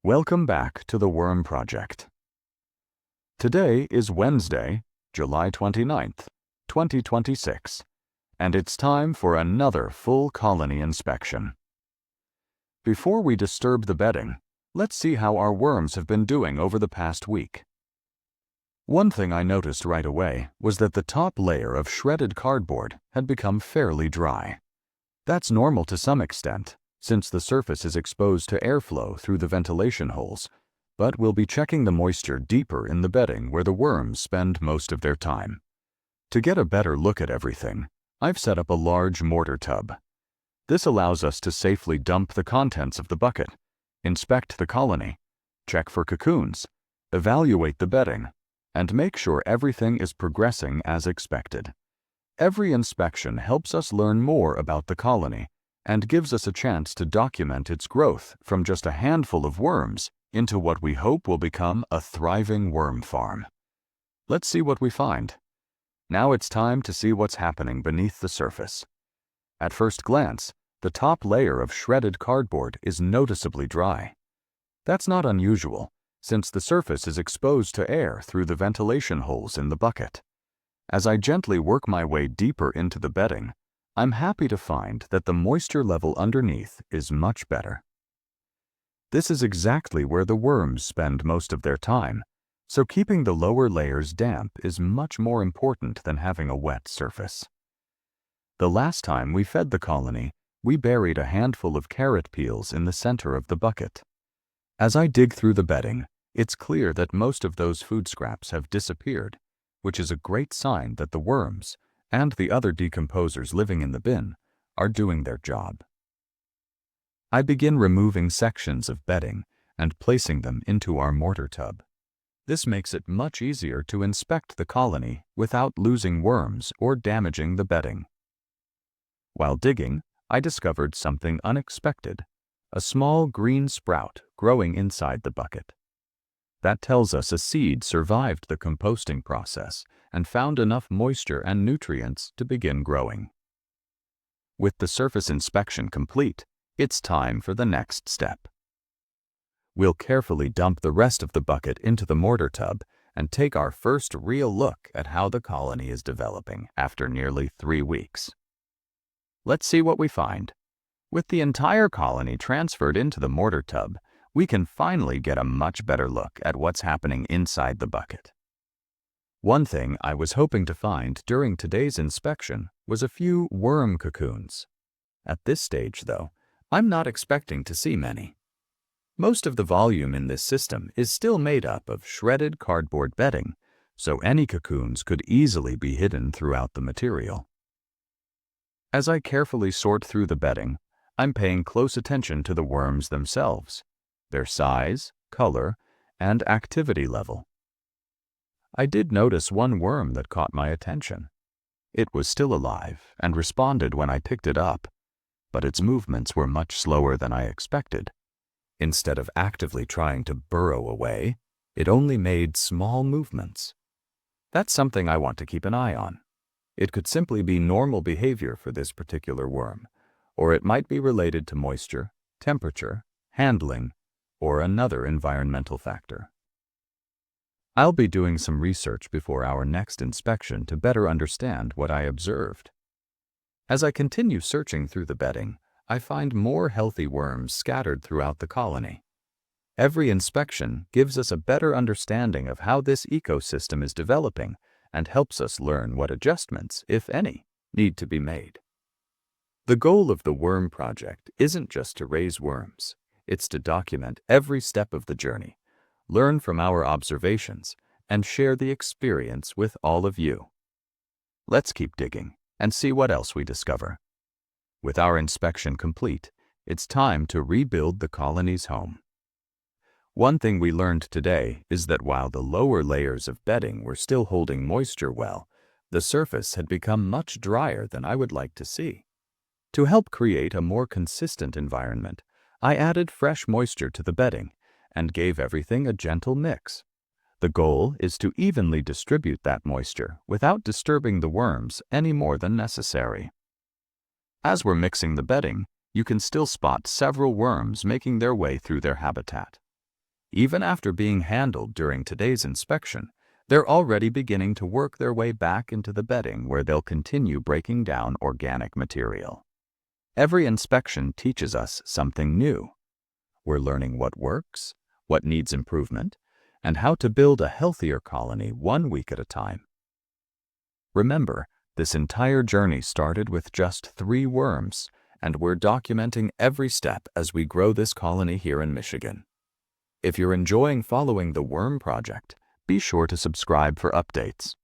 Welcome back to the Worm Project. Today is Wednesday, July 29th, 2026, and it's time for another full colony inspection. Before we disturb the bedding, let's see how our worms have been doing over the past week. One thing I noticed right away was that the top layer of shredded cardboard had become fairly dry. That's normal to some extent, since the surface is exposed to airflow through the ventilation holes, but we'll be checking the moisture deeper in the bedding where the worms spend most of their time. To get a better look at everything, I've set up a large mortar tub. This allows us to safely dump the contents of the bucket, inspect the colony, check for cocoons, evaluate the bedding, and make sure everything is progressing as expected. Every inspection helps us learn more about the colony and gives us a chance to document its growth from just a handful of worms into what we hope will become a thriving worm farm. Let's see what we find. Now it's time to see what's happening beneath the surface. At first glance, the top layer of shredded cardboard is noticeably dry. That's not unusual, since the surface is exposed to air through the ventilation holes in the bucket. As I gently work my way deeper into the bedding, I'm happy to find that the moisture level underneath is much better. This is exactly where the worms spend most of their time, so keeping the lower layers damp is much more important than having a wet surface. The last time we fed the colony, we buried a handful of carrot peels in the center of the bucket. As I dig through the bedding, it's clear that most of those food scraps have disappeared, which is a great sign that the worms and the other decomposers living in the bin are doing their job. I begin removing sections of bedding and placing them into our mortar tub. This makes it much easier to inspect the colony without losing worms or damaging the bedding. While digging, I discovered something unexpected, a small green sprout growing inside the bucket. That tells us a seed survived the composting process and found enough moisture and nutrients to begin growing. With the surface inspection complete, it's time for the next step. We'll carefully dump the rest of the bucket into the mortar tub and take our first real look at how the colony is developing after nearly 3 weeks. Let's see what we find. With the entire colony transferred into the mortar tub, we can finally get a much better look at what's happening inside the bucket. One thing I was hoping to find during today's inspection was a few worm cocoons. At this stage, though, I'm not expecting to see many. Most of the volume in this system is still made up of shredded cardboard bedding, so any cocoons could easily be hidden throughout the material. As I carefully sort through the bedding, I'm paying close attention to the worms themselves, their size, color, and activity level. I did notice one worm that caught my attention. It was still alive and responded when I picked it up, but its movements were much slower than I expected. Instead of actively trying to burrow away, it only made small movements. That's something I want to keep an eye on. It could simply be normal behavior for this particular worm, or it might be related to moisture, temperature, handling, or another environmental factor. I'll be doing some research before our next inspection to better understand what I observed. As I continue searching through the bedding, I find more healthy worms scattered throughout the colony. Every inspection gives us a better understanding of how this ecosystem is developing and helps us learn what adjustments, if any, need to be made. The goal of the Worm Project isn't just to raise worms, it's to document every step of the journey, learn from our observations, and share the experience with all of you. Let's keep digging and see what else we discover. With our inspection complete, it's time to rebuild the colony's home. One thing we learned today is that while the lower layers of bedding were still holding moisture well, the surface had become much drier than I would like to see. To help create a more consistent environment, I added fresh moisture to the bedding and gave everything a gentle mix. The goal is to evenly distribute that moisture without disturbing the worms any more than necessary. As we're mixing the bedding, you can still spot several worms making their way through their habitat. Even after being handled during today's inspection, they're already beginning to work their way back into the bedding where they'll continue breaking down organic material. Every inspection teaches us something new. We're learning what works, what needs improvement, and how to build a healthier colony 1 week at a time. Remember, this entire journey started with just 3 worms, and we're documenting every step as we grow this colony here in Michigan. If you're enjoying following the Worm Project, be sure to subscribe for updates.